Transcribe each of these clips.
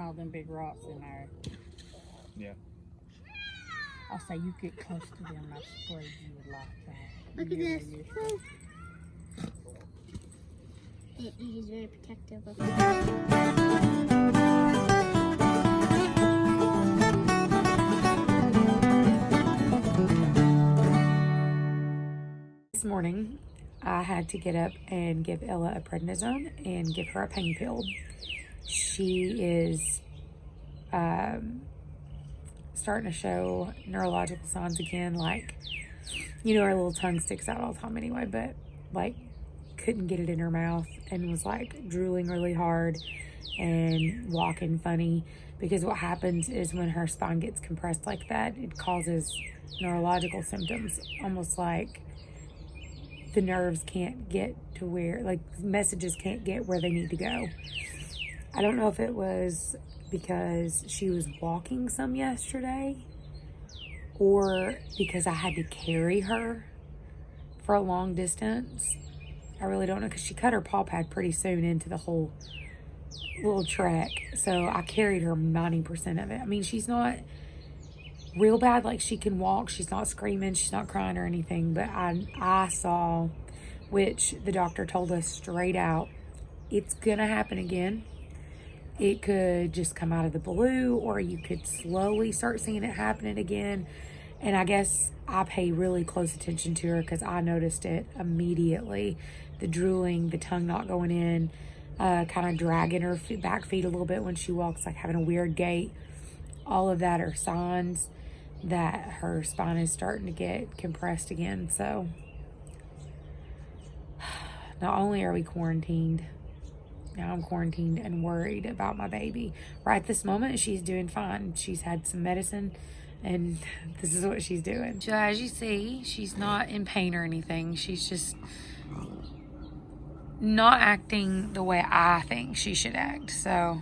all them big rocks in there. Yeah. I'll say you get close to them. I suppose you would like that. Look at this. It is very protective of This morning, I had to get up and give Ella a prednisone and give her a pain pill. She is starting to show neurological signs again, like, you know, her little tongue sticks out all the time anyway, but like couldn't get it in her mouth and was like drooling really hard and walking funny, because what happens is when her spine gets compressed like that, it causes neurological symptoms, almost like the nerves can't get to where, like, messages can't get where they need to go. I don't know if it was because she was walking some yesterday or because I had to carry her for a long distance. I really don't know, because she cut her paw pad pretty soon into the whole little trek. So I carried her 90% of it. I mean, she's not real bad, like she can walk, she's not screaming, she's not crying or anything, but I saw, which the doctor told us straight out, it's gonna happen again. It could just come out of the blue, or you could slowly start seeing it happening again. And I guess I pay really close attention to her because I noticed it immediately. The drooling, the tongue not going in, kind of dragging her back feet a little bit when she walks, like having a weird gait. All of that are signs that her spine is starting to get compressed again. So not only are we quarantined, now I'm quarantined and worried about my baby. Right this moment, she's doing fine. She's had some medicine and this is what she's doing. So as you see, she's not in pain or anything. She's just not acting the way I think she should act. So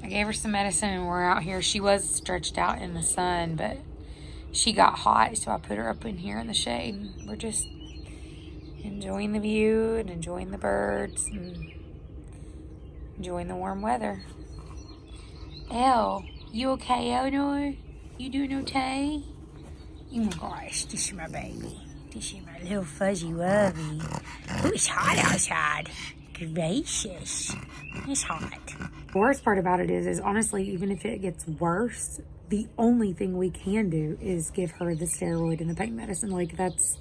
I gave her some medicine and we're out here. She was stretched out in the sun, but she got hot, so I put her up in here in the shade. We're just enjoying the view and enjoying the birds and enjoying the warm weather. Elle, you okay, Eleanor? You doing okay? Oh my gosh, this is my baby. This is my little fuzzy wubby. Oh, it's hot outside. Gracious. It's hot. The worst part about it is honestly, even if it gets worse, the only thing we can do is give her the steroid and the pain medicine. Like, that's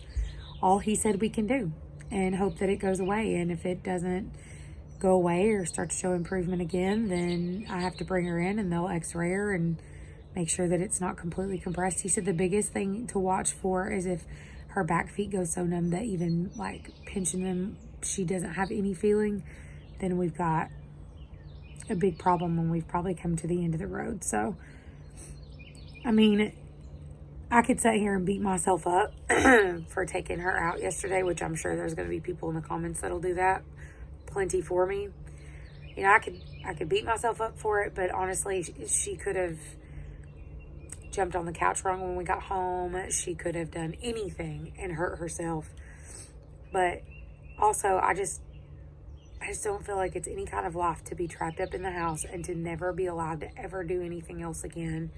all he said we can do, and hope that it goes away. And if it doesn't go away or start to show improvement again, then I have to bring her in and they'll x-ray her and make sure that it's not completely compressed. He said the biggest thing to watch for is if her back feet go so numb that even like pinching them, she doesn't have any feeling, then we've got a big problem and we've probably come to the end of the road. So, I mean, I could sit here and beat myself up for taking her out yesterday, which I'm sure there's going to be people in the comments that'll do that plenty for me. You know, I could beat myself up for it, but honestly, she could have jumped on the couch wrong when we got home. She could have done anything and hurt herself. But also, I just don't feel like it's any kind of life to be trapped up in the house and to never be allowed to ever do anything else again.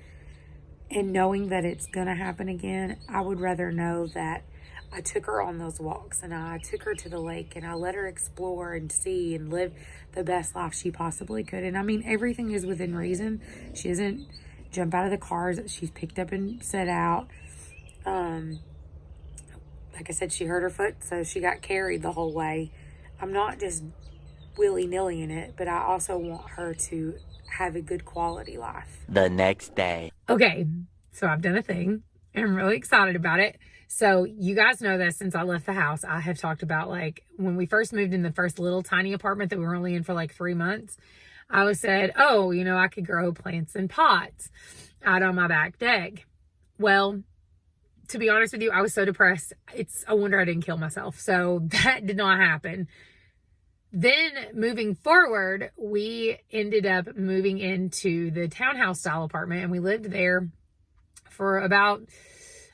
And knowing that it's going to happen again, I would rather know that I took her on those walks and I took her to the lake and I let her explore and see and live the best life she possibly could. And I mean, everything is within reason. She doesn't jump out of the cars that she's picked up and set out. Like I said, she hurt her foot, so she got carried the whole way. I'm not just willy-nilly in it, but I also want her to have a good quality life. The next day. Okay, so I've done a thing. I'm really excited about it. So you guys know that since I left the house, I have talked about, like, when we first moved in the first little tiny apartment that we were only in for like 3 months, I was said, oh, you know, I could grow plants in pots out on my back deck. Well, to be honest with you, I was so depressed. It's a wonder I didn't kill myself. So that did not happen. Then moving forward, we ended up moving into the townhouse style apartment and we lived there for about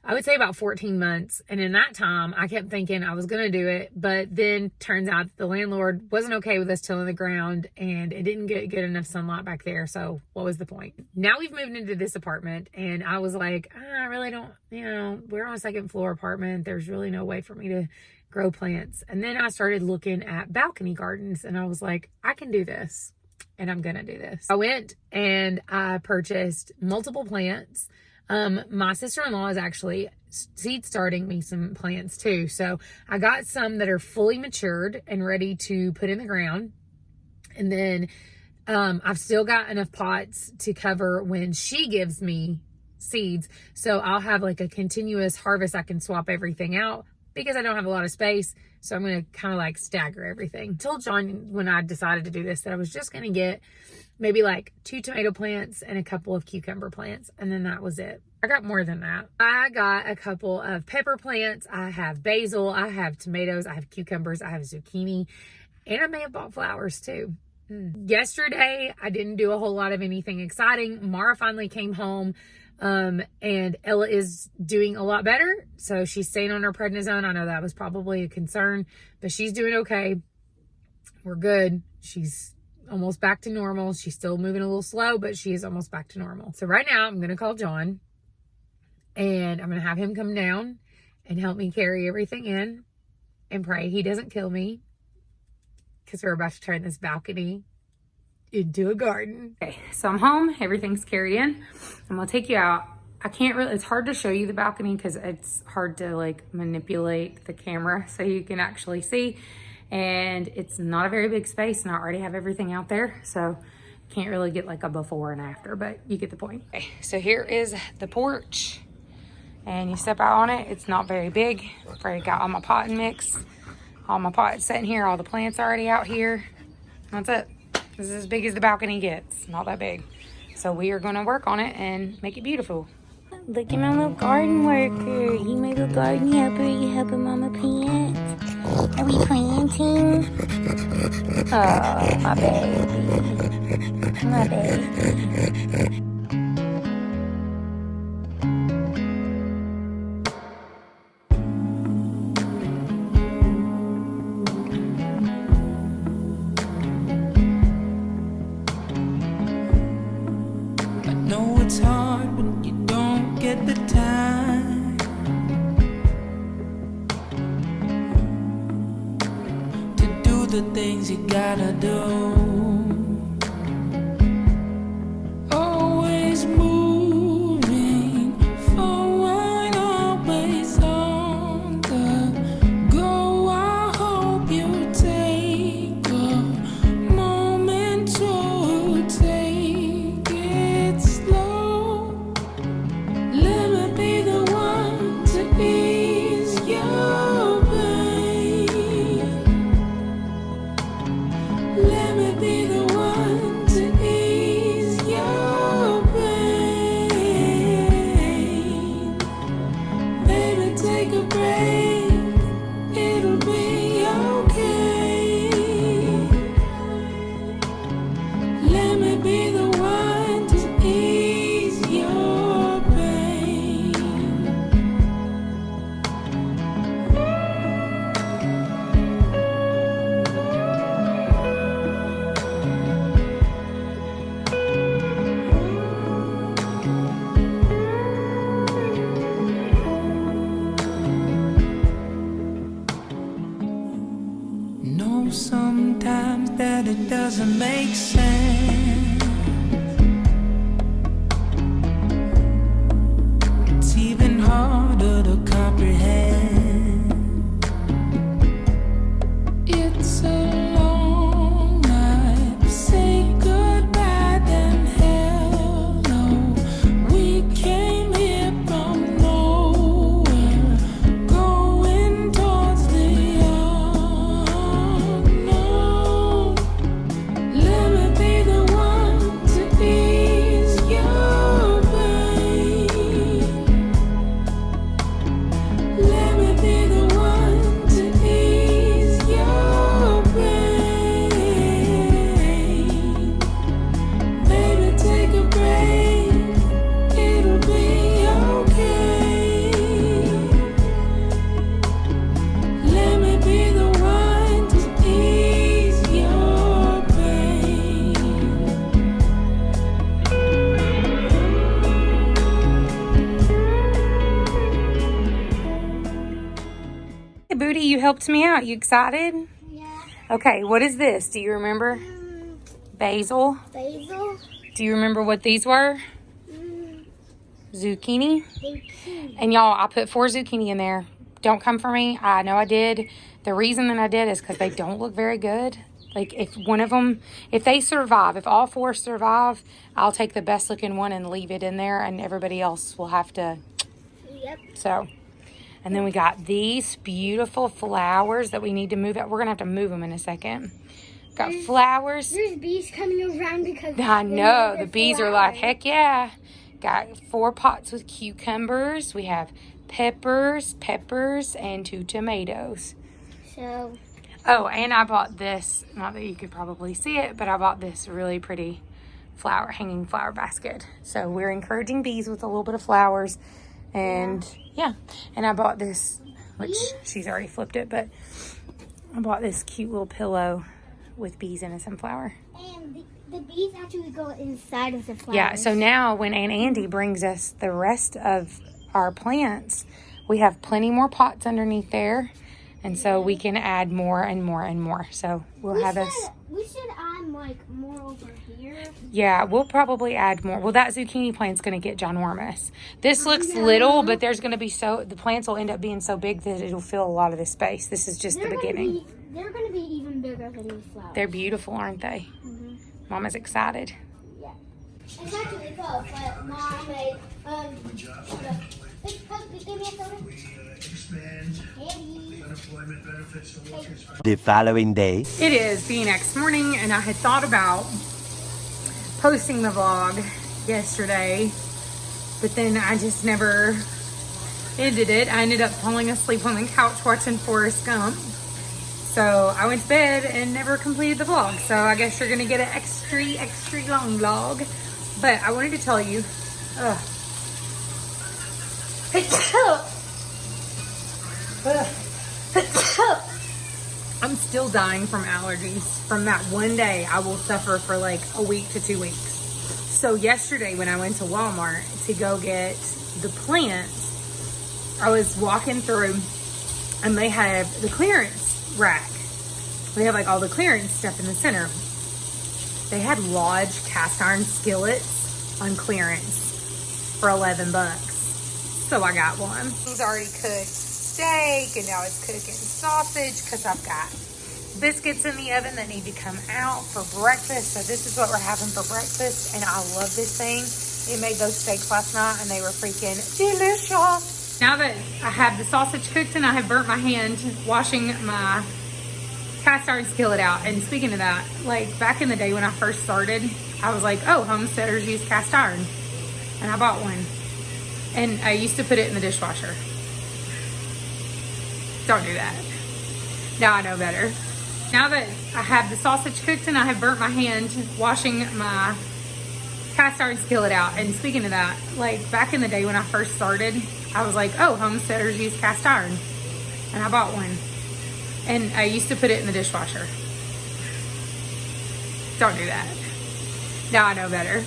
I would say about 14 months. And in that time, I kept thinking I was going to do it. But then turns out the landlord wasn't okay with us tilling the ground, and it didn't get good enough sunlight back there. So what was the point? Now we've moved into this apartment, and I was like, I really don't, we're on a second floor apartment. There's really no way for me to grow plants. And then I started looking at balcony gardens, and I was like, I can do this, and I'm going to do this. I went and I purchased multiple plants. My sister-in-law is actually seed starting me some plants too. So I got some that are fully matured and ready to put in the ground. And then, I've still got enough pots to cover when she gives me seeds. So I'll have like a continuous harvest. I can swap everything out because I don't have a lot of space. So I'm going to kind of like stagger everything. I told John when I decided to do this that I was just going to get maybe like 2 tomato plants and a couple of cucumber plants. And then that was it. I got more than that. I got a couple of pepper plants. I have basil. I have tomatoes. I have cucumbers. I have zucchini. And I may have bought flowers too. Yesterday, I didn't do a whole lot of anything exciting. Mara finally came home. And Ella is doing a lot better. So she's staying on her prednisone. I know that was probably a concern, but she's doing okay. We're good. She's almost back to normal. She's still moving a little slow, but she is almost back to normal. So right now I'm going to call John, and I'm going to have him come down and help me carry everything in and pray he doesn't kill me, because we're about to turn this balcony into a garden. Okay, so I'm home. Everything's carried in. I'm going to take you out. I can't really, it's hard to show you the balcony because it's hard to like manipulate the camera so you can actually see. And it's not a very big space, and I already have everything out there. So can't really get like a before and after, but you get the point. Okay, so here is the porch, and you step out on it. It's not very big. I've already got all my potting mix. All my pots sitting here. All the plants already out here. That's it. This is as big as the balcony gets. Not that big. So we are going to work on it and make it beautiful. Look at my little garden worker. You my little garden helper. You helping Mama plant? Are we planting? Oh, my baby. My baby. It's hard when you don't get the time to do the things you gotta do. Always moving forward, always on the go. I hope you take a moment to take it slow. Let me be the one to ease your pain. Let me be the one to ease your pain. Baby, take a break. It'll be okay. Let me be the one to ease your pain. Know sometimes that it doesn't make sense. It's even harder to comprehend. It's a long night. Say goodbye, then hello. We came here from nowhere, going towards the unknown. Let me be the one. Booty, you helped me out. You excited? Yeah. Okay, what is this? Do you remember? Basil. Basil. Do you remember what these were? Zucchini. And y'all, I put 4 zucchini in there. Don't come for me. I know I did. The reason that I did is because they don't look very good. Like, if one of them, if they survive, if all 4 survive, I'll take the best looking one and leave it in there, and everybody else will have to. Yep. So, and then we got these beautiful flowers that we need to move out. We're going to have to move them in a second. Got flowers. There's bees coming around because I know. The bees are like, heck yeah. Got 4 pots with cucumbers. We have peppers, and 2 tomatoes. So. Oh, and I bought this. Not that you could probably see it, but I bought this really pretty hanging flower basket. So we're encouraging bees with a little bit of flowers. And yeah. And I bought this, which she's already flipped it, but I bought this cute little pillow with bees in a sunflower. And the bees actually go inside of the flowers. Yeah, so now when Aunt Andy brings us the rest of our plants, we have plenty more pots underneath there. And so we can add more and more and more. So we'll have us. We should add like more over here. Yeah, we'll probably add more. Well, that zucchini plant's going to get ginormous. This looks little, but there's going to be the plants will end up being so big that it'll fill a lot of the space. This is just the beginning. They're going to be even bigger than these flowers. They're beautiful, aren't they? Mm-hmm. Mama's excited. Yeah. It's actually close, but Mom made, give me a soda. The following day. It is the next morning, and I had thought about posting the vlog yesterday, but then I just never ended it. I ended up falling asleep on the couch watching Forrest Gump. So I went to bed and never completed the vlog. So I guess you're going to get an extra long vlog. But I wanted to tell you, I'm still dying from allergies. From that one day, I will suffer for like a week to 2 weeks. So yesterday when I went to Walmart to go get the plants, I was walking through and they have the clearance rack. They have like all the clearance stuff in the center. They had Lodge cast iron skillets on clearance for $11. So I got one. It's already cooked steak, and now it's cooking sausage because I've got biscuits in the oven that need to come out for breakfast. So this is what we're having for breakfast, and I love this thing. It made those steaks last night, and they were freaking delicious. Now that I have the sausage cooked and I have burnt my hand washing my cast iron skillet out, and speaking of that, like back in the day when I first started, I was like, oh, homesteaders use cast iron, and I bought one. And I used to put it in the dishwasher. Don't do that. Now I know better. Now that I have the sausage cooked and I have burnt my hand washing my cast iron skillet out. And speaking of that, like back in the day when I first started, I was like, oh, homesteaders use cast iron. And I bought one. And I used to put it in the dishwasher. Don't do that. Now I know better.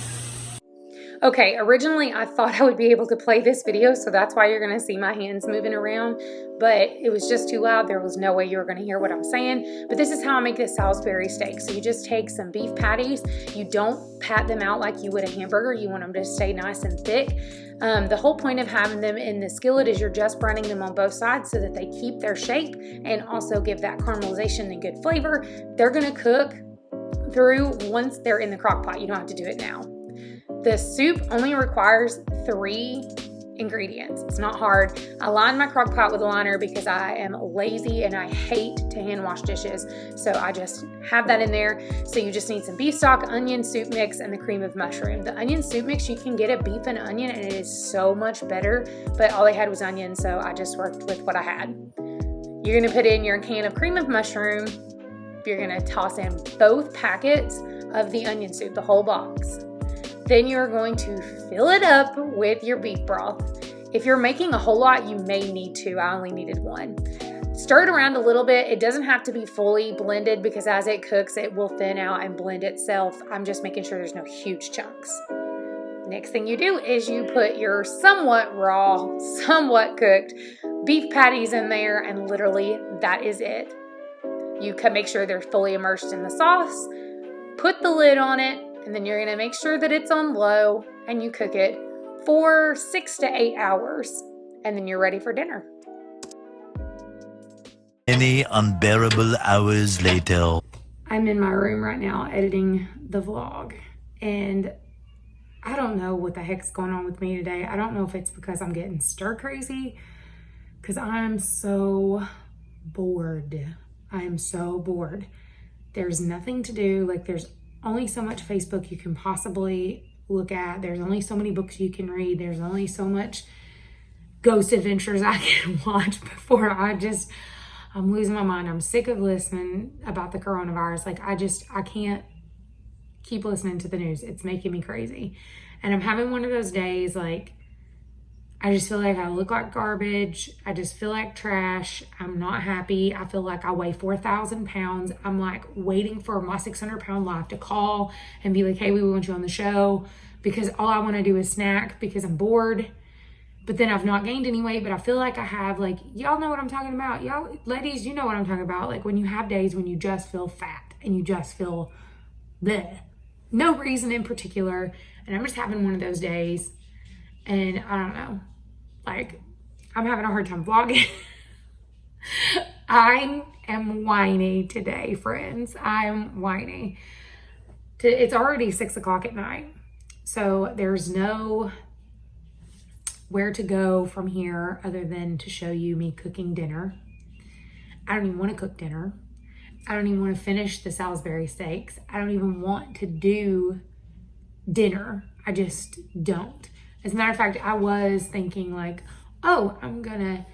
Okay, originally I thought I would be able to play this video, so that's why you're going to see my hands moving around, but it was just too loud. There was no way you were going to hear what I'm saying, but this is how I make this Salisbury steak. So you just take some beef patties. You don't pat them out like you would a hamburger. You want them to stay nice and thick. The whole point of having them in the skillet is you're just browning them on both sides so that they keep their shape and also give that caramelization and good flavor. They're going to cook through once they're in the crock pot. You don't have to do it now. The soup only requires 3 ingredients. It's not hard. I line my crock pot with a liner because I am lazy and I hate to hand wash dishes. So I just have that in there. So you just need some beef stock, onion, soup mix, and the cream of mushroom. The onion soup mix, you can get a beef and onion and it is so much better, but all I had was onion, so I just worked with what I had. You're gonna put in your can of cream of mushroom. You're gonna toss in both packets of the onion soup, the whole box. Then you're going to fill it up with your beef broth. If you're making a whole lot, you may need 2. I only needed 1. Stir it around a little bit. It doesn't have to be fully blended because as it cooks, it will thin out and blend itself. I'm just making sure there's no huge chunks. Next thing you do is you put your somewhat raw, somewhat cooked beef patties in there, and literally that is it. You can make sure they're fully immersed in the sauce, put the lid on it, and then you're going to make sure that it's on low, and you cook it for 6 to 8 hours, and then you're ready for dinner. Many unbearable hours later. I'm in my room right now editing the vlog, and I don't know what the heck's going on with me today. I don't know if it's because I'm getting stir crazy, because I'm so bored. I am so bored. There's nothing to do. Like, there's only so much Facebook you can possibly look at. There's only so many books you can read. There's only so much ghost adventures I can watch before I'm losing my mind. I'm sick of listening about the coronavirus. Like, I can't keep listening to the news. It's making me crazy. And I'm having one of those days, like, I just feel like I look like garbage. I just feel like trash. I'm not happy. I feel like I weigh 4,000 pounds. I'm like waiting for my 600-pound life to call and be like, hey, we want you on the show, because all I want to do is snack because I'm bored. But then I've not gained any weight, but I feel like I have. Like, y'all know what I'm talking about. Y'all, ladies, you know what I'm talking about. Like, when you have days when you just feel fat and you just feel bleh. No reason in particular. And I'm just having one of those days. And I don't know. Like, I'm having a hard time vlogging. I am whiny today, friends. I am whiny. It's already 6 o'clock at night. So there's no where to go from here other than to show you me cooking dinner. I don't even want to cook dinner. I don't even want to finish the Salisbury steaks. I don't even want to do dinner. I just don't. As a matter of fact, I was thinking like, oh, I'm gonna,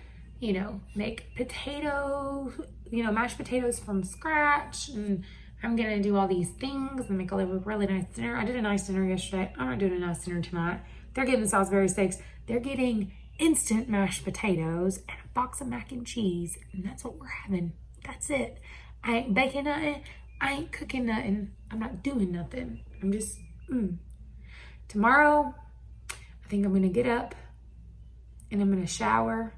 make potatoes, mashed potatoes from scratch, and I'm gonna do all these things and make a really nice dinner. I did a nice dinner yesterday. I'm not doing a nice dinner tonight. They're getting the Salisbury steaks. They're getting instant mashed potatoes and a box of mac and cheese, and that's what we're having. That's it. I ain't baking nothing. I ain't cooking nothing. I'm not doing nothing. I'm just, Tomorrow, I think I'm going to get up and I'm going to shower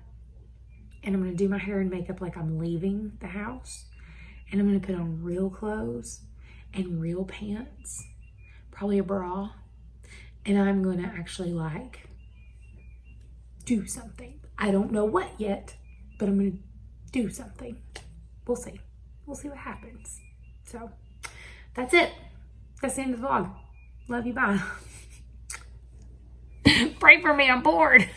and I'm going to do my hair and makeup like I'm leaving the house. And I'm going to put on real clothes and real pants, probably a bra. And I'm going to actually do something. I don't know what yet, but I'm going to do something. We'll see. We'll see what happens. So that's it. That's the end of the vlog. Love you. Bye. Pray for me. I'm bored.